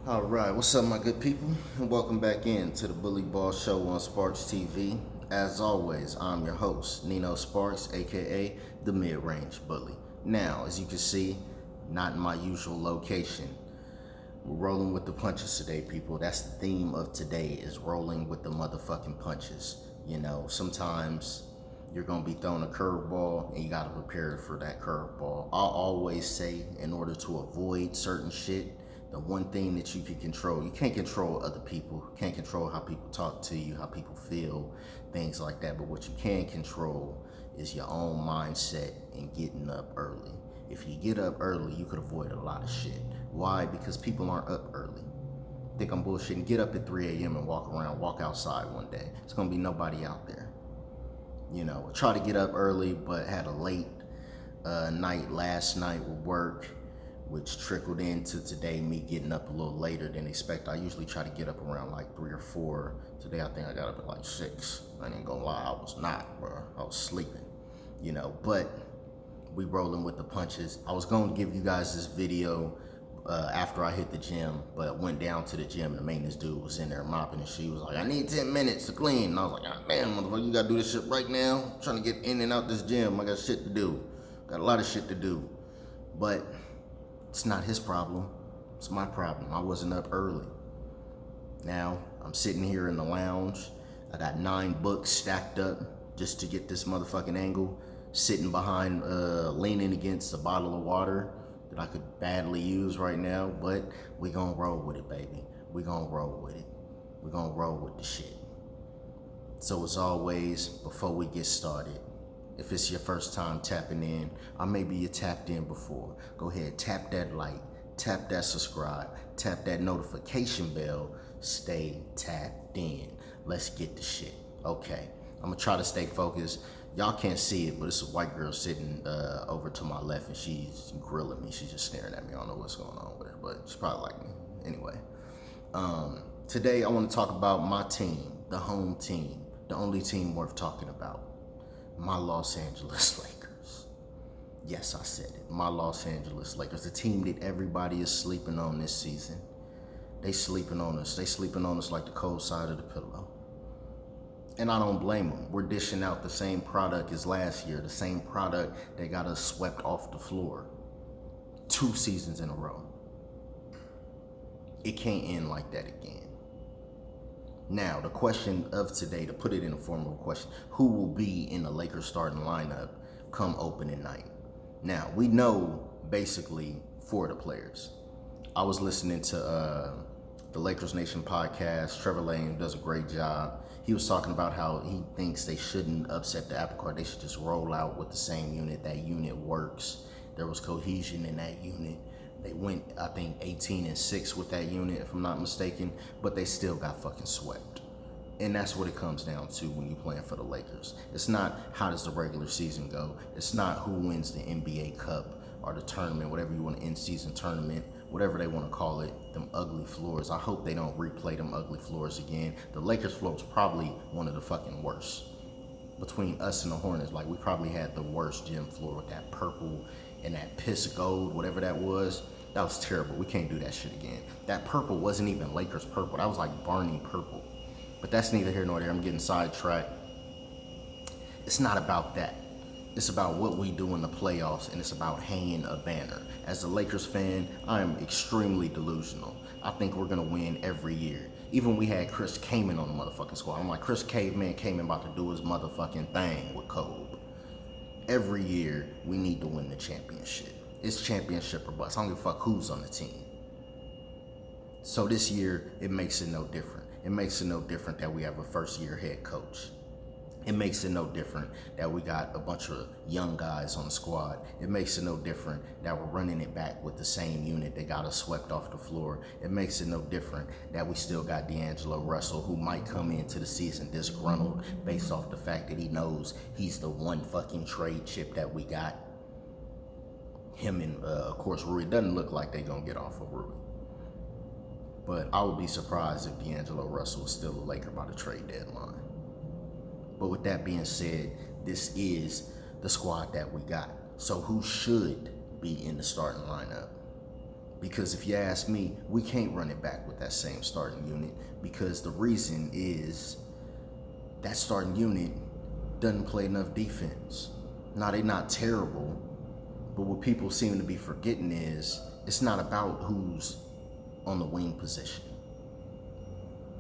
All right, what's up, my good people? And welcome back in to the Bully Ball Show on Sparks TV. As always, I'm your host, Nino Sparks, aka the Mid Range Bully. Now, as you can see, not in my usual location. We're rolling with the punches today, people. That's the theme of today, is rolling with the motherfucking punches. You know, sometimes you're gonna be thrown a curveball and you gotta prepare for that curveball. I'll always say, in order to avoid certain shit, the one thing that you can control, you can't control other people, you can't control how people talk to you, how people feel, things like that. But what you can control is your own mindset and getting up early. If you get up early, you could avoid a lot of shit. Why? Because people aren't up early. Think I'm bullshitting. Get up at 3 a.m. and walk around, walk outside one day. It's gonna be nobody out there. You know, try to get up early, but had a late night last night with work, which trickled into today, me getting up a little later than expected. I usually try to get up around like 3 or 4. Today, I think I got up at like 6. I ain't gonna lie, I was not, bro. I was sleeping, you know, but we rolling with the punches. I was gonna give you guys this video after I hit the gym, but went down to the gym and the maintenance dude was in there mopping and she was like, I need 10 minutes to clean. And I was like, ah, damn, motherfucker, you gotta do this shit right now. I'm trying to get in and out this gym. I got shit to do. Got a lot of shit to do. But it's not his problem. It's my problem. I wasn't up early. Now, I'm sitting here in the lounge. I got 9 books stacked up just to get this motherfucking angle. Sitting behind, leaning against a bottle of water that I could badly use right now, but we gonna roll with it, baby. We gonna roll with it. We gonna roll with the shit. So as always, before we get started, if it's your first time tapping in, or maybe you tapped in before, go ahead, tap that like, tap that subscribe, tap that notification bell, stay tapped in. Let's get the shit. Okay, I'm gonna try to stay focused. Y'all can't see it, but it's a white girl sitting over to my left and she's grilling me. She's just staring at me. I don't know what's going on with her, but she's probably like me. Anyway, today I wanna talk about my team, the home team, the only team worth talking about. My Los Angeles Lakers. Yes, I said it. My Los Angeles Lakers. The team that everybody is sleeping on this season. They sleeping on us. They sleeping on us like the cold side of the pillow. And I don't blame them. We're dishing out the same product as last year. The same product that got us swept off the floor 2 seasons in a row. It can't end like that again. Now, the question of today, to put it in a form of a question, who will be in the Lakers starting lineup come opening night? Now, we know basically 4 of the players. I was listening to the Lakers Nation podcast. Trevor Lane does a great job. He was talking about how he thinks they shouldn't upset the apple cart. They should just roll out with the same unit. That unit works. There was cohesion in that unit. They went, I think, 18-6 with that unit, if I'm not mistaken, but they still got fucking swept. And that's what it comes down to when you're playing for the Lakers. It's not how does the regular season go. It's not who wins the NBA Cup or the tournament, whatever you want, in-season tournament, whatever they want to call it, them ugly floors. I hope they don't replay them ugly floors again. The Lakers floor was probably one of the fucking worst. Between us and the Hornets, like we probably had the worst gym floor with that purple and that piss gold, whatever that was. That was terrible. We can't do that shit again. That purple wasn't even Lakers purple. That was like Barney purple. But that's neither here nor there. I'm getting sidetracked. It's not about that. It's about what we do in the playoffs, and it's about hanging a banner. As a Lakers fan, I am extremely delusional. I think we're gonna win every year. Even we had Chris Kaman on the motherfucking squad. I'm like, Chris Caveman Kaman about to do his motherfucking thing with Kobe. Every year, we need to win the championship. It's championship or bust. I don't give a fuck who's on the team. So this year, it makes it no different. It makes it no different that we have a first-year head coach. It makes it no different that we got a bunch of young guys on the squad. It makes it no different that we're running it back with the same unit that got us swept off the floor. It makes it no different that we still got D'Angelo Russell, who might come into the season disgruntled based off the fact that he knows he's the one fucking trade chip that we got. Him and, of course, Rui. It doesn't look like they're going to get off of Rui. But I would be surprised if D'Angelo Russell is still a Laker by the trade deadline. But with that being said, this is the squad that we got. So who should be in the starting lineup? Because if you ask me, we can't run it back with that same starting unit, because the reason is that starting unit doesn't play enough defense. Now, they're not terrible, but what people seem to be forgetting is it's not about who's on the wing position.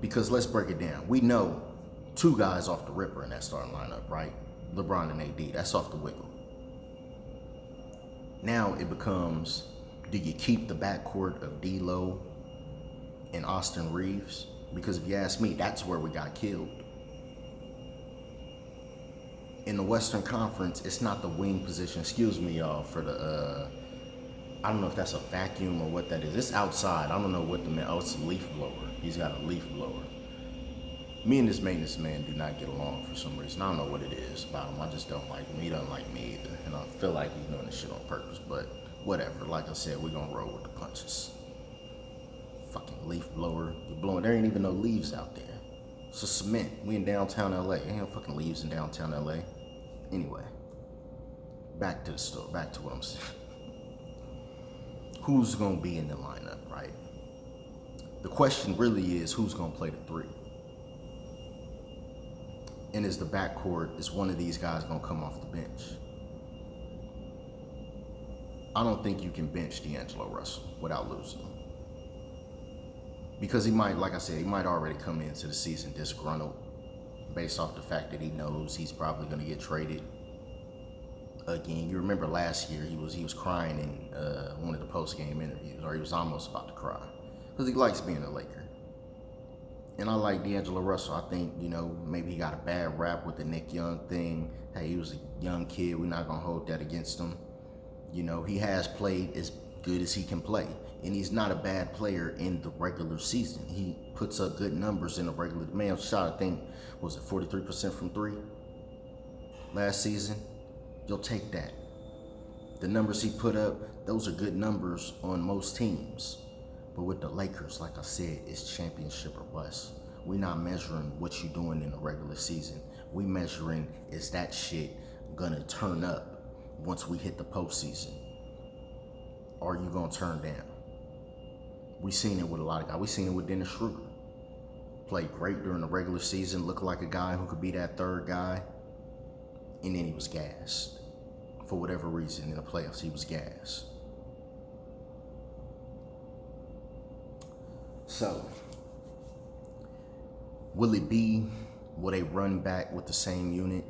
Because let's break it down. We know two guys off the ripper in that starting lineup, right? LeBron and AD. That's off the wiggle. Now it becomes, do you keep the backcourt of D'Lo and Austin Reeves? Because if you ask me, that's where we got killed. In the Western Conference, it's not the wing position. Excuse me, y'all, for the, I don't know if that's a vacuum or what that is. It's outside. I don't know what the man, oh, it's a leaf blower. He's got a leaf blower. Me and this maintenance man do not get along for some reason. I don't know what it is about him. I just don't like him. He doesn't like me either. And I feel like he's doing this shit on purpose, but whatever. Like I said, we're gonna roll with the punches. Fucking leaf blower. You're blowing, there ain't even no leaves out there. It's a cement. We in downtown LA. Ain't no fucking leaves in downtown LA. Anyway, back to the story, back to what I'm saying. Who's gonna be in the lineup, right? The question really is, who's gonna play the three? And is the backcourt, is one of these guys gonna come off the bench? I don't think you can bench D'Angelo Russell without losing him. Because he might, like I said, he might already come into the season disgruntled based off the fact that he knows he's probably gonna get traded again. You remember last year, he was crying in one of the post-game interviews, or he was almost about to cry, because he likes being a Laker. And I like D'Angelo Russell. I think, you know, maybe he got a bad rap with the Nick Young thing. Hey, he was a young kid. We're not going to hold that against him. You know, he has played as good as he can play. And he's not a bad player in the regular season. He puts up good numbers in the regular. The man shot, I think, was it 43% from three last season? You'll take that. The numbers he put up, those are good numbers on most teams. But with the Lakers, like I said, it's championship or bust. We're not measuring what you're doing in the regular season. We measuring, is that shit gonna turn up once we hit the postseason? Or are you gonna turn down? We seen it with a lot of guys. We seen it with Dennis Schroeder. Played great during the regular season, looked like a guy who could be that third guy, and then he was gassed. For whatever reason, in the playoffs, he was gassed. So, will it be, will they run back with the same unit?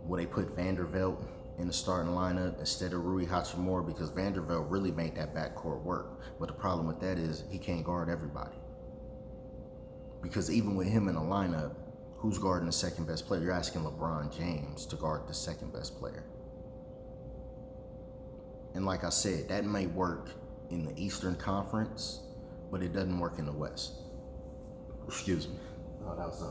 Will they put Vanderbilt in the starting lineup instead of Rui Hachimura? Because Vanderbilt really made that backcourt work. But the problem with that is he can't guard everybody. Because even with him in the lineup, who's guarding the second best player? You're asking LeBron James to guard the second best player. And like I said, that may work in the Eastern Conference, but it doesn't work in the West. Excuse me. Oh, that was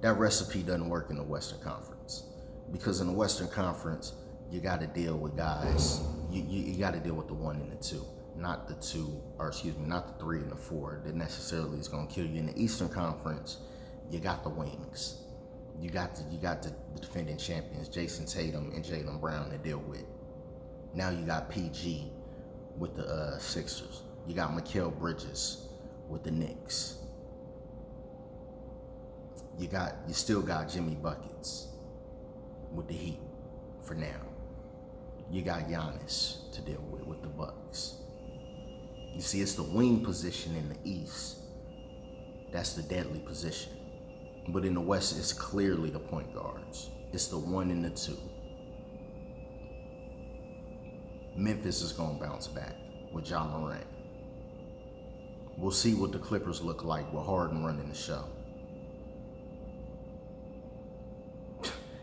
that recipe doesn't work in the Western Conference. Because in the Western Conference, you got to deal with guys. You got to deal with the 1 and the 2, not the 2, or excuse me, not the 3 and the 4 that necessarily is going to kill you. In the Eastern Conference, you got the wings. You got the defending champions, Jason Tatum and Jaylen Brown, to deal with. Now you got PG with the Sixers. You got Mikal Bridges with the Knicks. You still got Jimmy Buckets with the Heat for now. You got Giannis to deal with the Bucks. You see, it's the wing position in the East that's the deadly position. But in the West, it's clearly the point guards. It's the 1 and the 2. Memphis is going to bounce back with Ja Morant. We'll see what the Clippers look like with Harden running the show.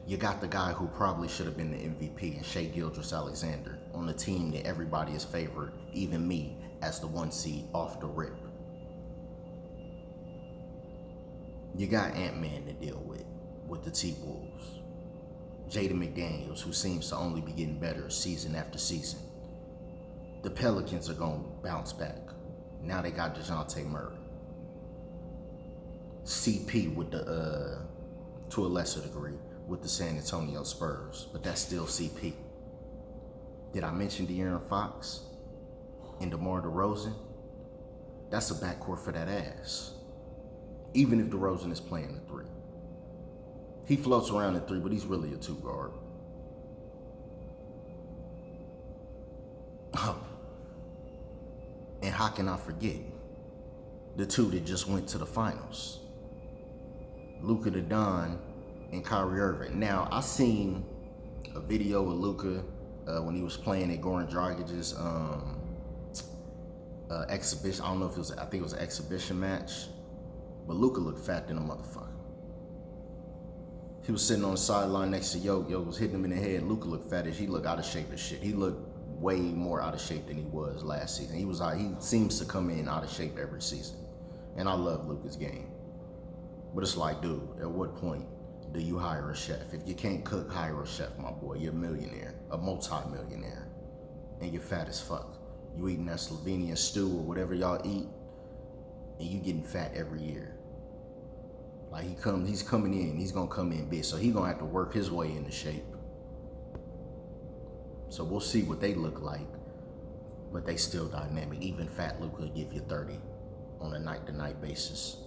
You got the guy who probably should have been the MVP, and Shai Gilgeous-Alexander, on the team that everybody is favored, even me, as the 1 seed off the rip. You got Ant-Man to deal with the T-Wolves. Jaden McDaniels, who seems to only be getting better season after season. The Pelicans are going to bounce back. Now they got DeJounte Murray. CP with the, to a lesser degree, with the San Antonio Spurs, but that's still CP. Did I mention De'Aaron Fox and DeMar DeRozan? That's a backcourt for that ass. Even if DeRozan is playing the 3. He floats around at 3, but he's really a 2 guard. And how can I forget the 2 that just went to the finals? Luka the Don and Kyrie Irving. Now, I seen a video with Luka when he was playing at Goran Dragic's exhibition. I don't know if it was, I think it was an exhibition match. But Luka looked fat than a motherfucker. He was sitting on the sideline next to Yo was hitting him in the head. Luka looked fat as he looked out of shape as shit. He looked way more out of shape than he was last season. He seems to come in out of shape every season. And I love Luka's game. But it's like, dude, at what point do you hire a chef? If you can't cook, hire a chef, my boy. You're a millionaire, a multi-millionaire. And you're fat as fuck. You eating that Slovenian stew or whatever y'all eat, and you getting fat every year. Like he's coming in, he's gonna come in big, so he's gonna have to work his way into shape. So we'll see what they look like, but they still dynamic. Even fat Luka will give you 30 on a night-to-night basis.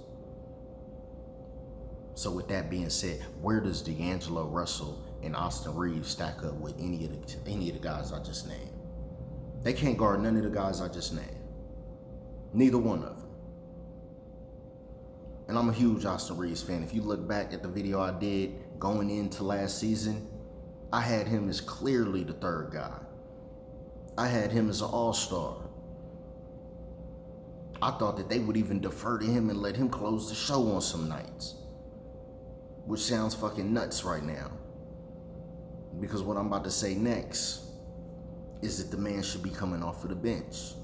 So with that being said, where does D'Angelo Russell and Austin Reeves stack up with any of the guys I just named? They can't guard none of the guys I just named. Neither one of them. And I'm a huge Austin Reeves fan. If you look back at the video I did going into last season, I had him as clearly the 3rd guy. I had him as an all-star. I thought that they would even defer to him and let him close the show on some nights. Which sounds fucking nuts right now. Because what I'm about to say next is that the man should be coming off of the bench.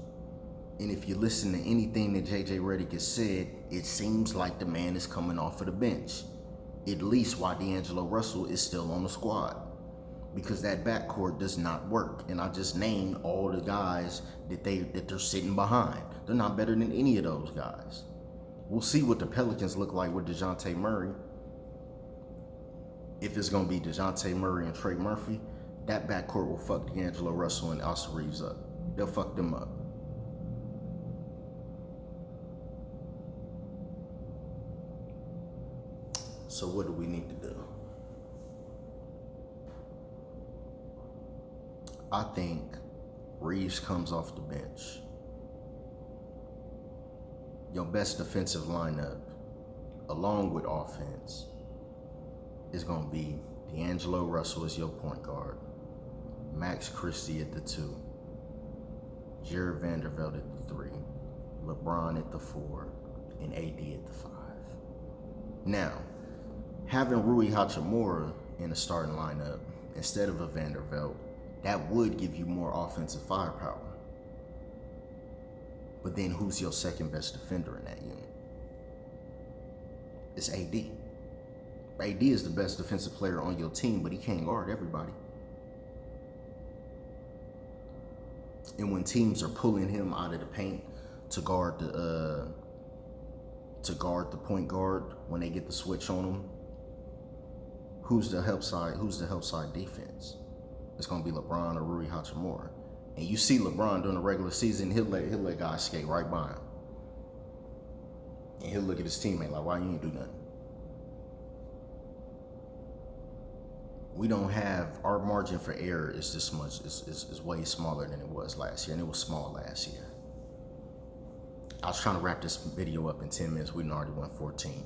And if you listen to anything that JJ Redick has said, it seems like the man is coming off of the bench. At least while D'Angelo Russell is still on the squad. Because that backcourt does not work. And I just named all the guys that they're sitting behind. They're not better than any of those guys. We'll see what the Pelicans look like with DeJounte Murray. If it's going to be DeJounte Murray and Trey Murphy, that backcourt will fuck D'Angelo Russell and Austin Reeves up. They'll fuck them up. So what do we need to do? I think Reeves comes off the bench. Your best defensive lineup, along with offense, is going to be D'Angelo Russell as your point guard, Max Christie at the 2, Jared Vanderbilt at the 3, LeBron at the 4, and AD at the 5. Now, having Rui Hachimura in the starting lineup instead of a Vanderbilt, that would give you more offensive firepower. But then who's your second best defender in that unit? It's AD. AD is the best defensive player on your team, but he can't guard everybody. And when teams are pulling him out of the paint to guard the point guard when they get the switch on him, who's the help side defense? It's gonna be LeBron or Rui Hachimura. And you see LeBron during the regular season, he'll let guys skate right by him. And he'll look at his teammate like, why you ain't do nothing? We don't have, our margin for error is this much, is way smaller than it was last year, and it was small last year. I was trying to wrap this video up in 10 minutes, we already went 14.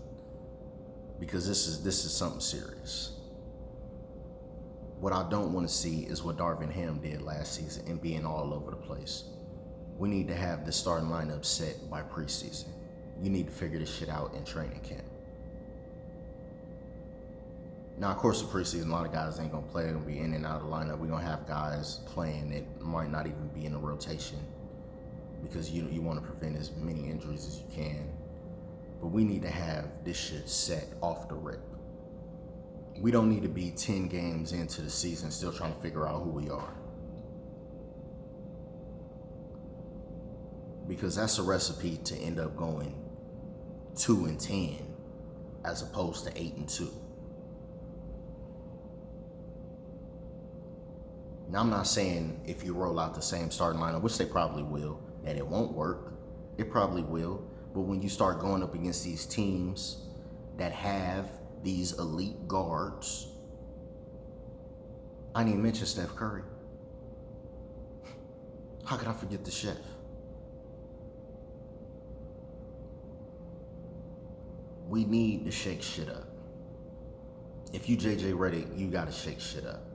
Because this is something serious. What I don't want to see is what Darvin Ham did last season and being all over the place. We need to have the starting lineup set by preseason. You need to figure this shit out in training camp. Now, of course, the preseason, a lot of guys ain't gonna play. They're gonna be in and out of the lineup. We're gonna have guys playing that might not even be in the rotation because you want to prevent as many injuries as you can. But we need to have this shit set off the rip. We don't need to be 10 games into the season still trying to figure out who we are. Because that's a recipe to end up going 2-10 as opposed to 8-2. Now, I'm not saying if you roll out the same starting lineup, which they probably will, that it won't work. It probably will. But when you start going up against these teams that have these elite guards, I didn't even mention Steph Curry. How could I forget the chef? We need to shake shit up. If you JJ Redick, you gotta shake shit up.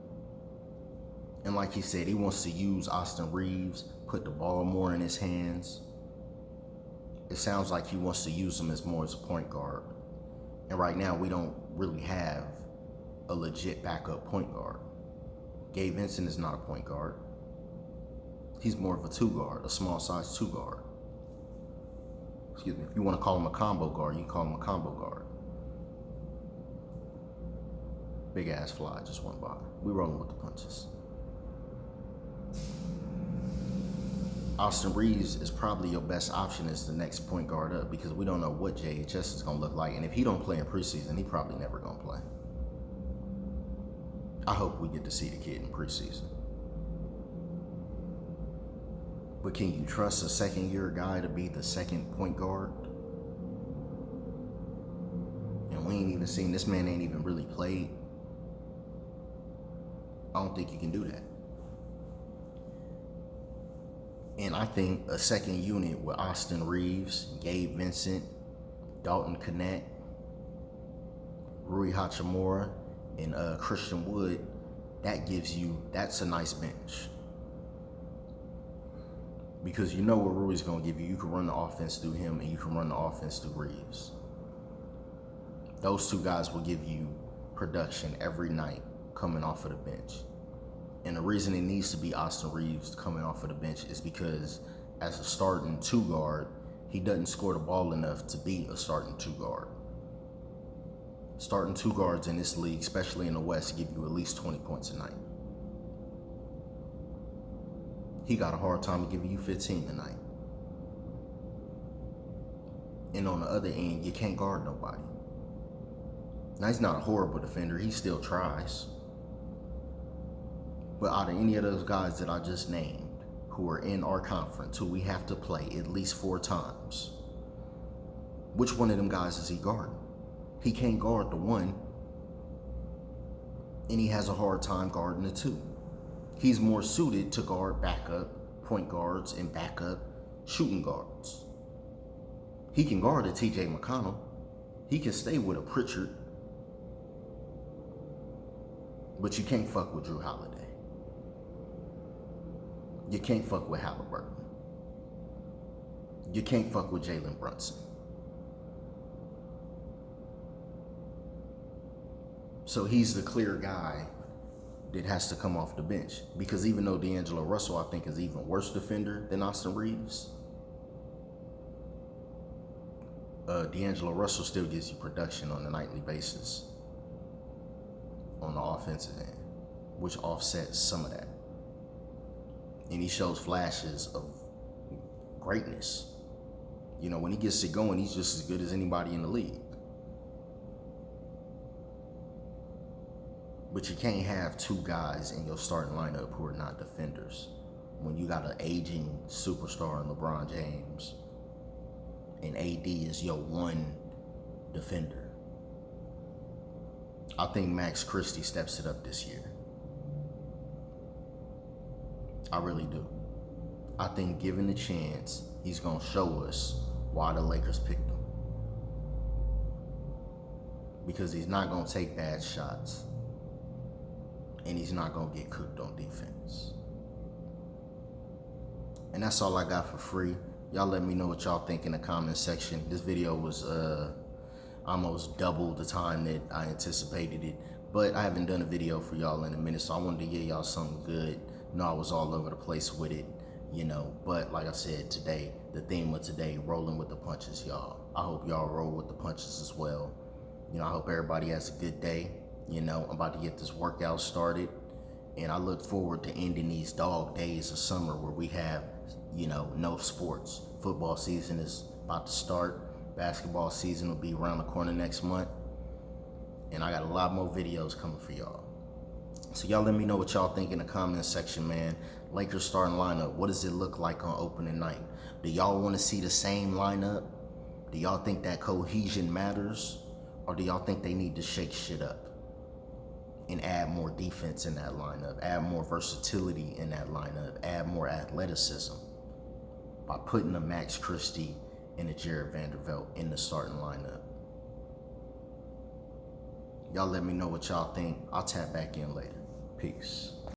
And like he said, he wants to use Austin Reaves, put the ball more in his hands. It sounds like he wants to use him as more as a point guard. And right now, we don't really have a legit backup point guard. Gabe Vincent is not a point guard. He's more of a two guard, a small size two guard. Excuse me, if you want to call him a combo guard, you can call him a combo guard. Big ass fly just went by. We rolling with the punches. Austin Reaves is probably your best option as the next point guard up because we don't know what JHS is going to look like. And if he don't play in preseason, he probably never going to play. I hope we get to see the kid in preseason. But can you trust a second-year guy to be the second point guard? And we ain't even seen, this man ain't even really played. I don't think you can do that. And I think a second unit with Austin Reaves, Gabe Vincent, Dalton Knecht, Rui Hachimura, and Christian Wood, that's a nice bench. Because you know what Rui's going to give you. You can run the offense through him and you can run the offense through Reaves. Those two guys will give you production every night coming off of the bench. And the reason it needs to be Austin Reaves coming off of the bench is because as a starting two guard, he doesn't score the ball enough to be a starting two guard. Starting two guards in this league, especially in the West, give you at least 20 points a night. He got a hard time giving you 15 a night. And on the other end, you can't guard nobody. Now, he's not a horrible defender. He still tries. But out of any of those guys that I just named, who are in our conference, who we have to play at least 4 times, which one of them guys is he guarding? He can't guard the one, and he has a hard time guarding the two. He's more suited to guard backup point guards and backup shooting guards. He can guard a TJ McConnell. He can stay with a Pritchard. But you can't fuck with Drew Holiday. You can't fuck with Halliburton. You can't fuck with Jalen Brunson. So he's the clear guy that has to come off the bench. Because even though D'Angelo Russell, I think, is even worse defender than Austin Reaves, D'Angelo Russell still gives you production on a nightly basis on the offensive end, which offsets some of that. And he shows flashes of greatness. You know, when he gets it going, he's just as good as anybody in the league. But you can't have two guys in your starting lineup who are not defenders when you got an aging superstar in LeBron James and AD is your one defender. I think Max Christie steps it up this year. I really do. I think given the chance, he's going to show us why the Lakers picked him. Because he's not going to take bad shots. And he's not going to get cooked on defense. And that's all I got for free. Y'all let me know what y'all think in the comment section. This video was almost double the time that I anticipated it. But I haven't done a video for y'all in a minute, so I wanted to give y'all something good. You know, I was all over the place with it, you know. But like I said, today, the theme of today, rolling with the punches, y'all. I hope y'all roll with the punches as well. You know, I hope everybody has a good day. You know, I'm about to get this workout started. And I look forward to ending these dog days of summer where we have, you know, no sports. Football season is about to start. Basketball season will be around the corner next month. And I got a lot more videos coming for y'all. So y'all let me know what y'all think in the comments section, man. Lakers starting lineup, what does it look like on opening night? Do y'all want to see the same lineup? Do y'all think that cohesion matters? Or do y'all think they need to shake shit up and add more defense in that lineup, add more versatility in that lineup, add more athleticism by putting a Max Christie and a Jared Vanderbilt in the starting lineup? Y'all let me know what y'all think. I'll tap back in later. Peace.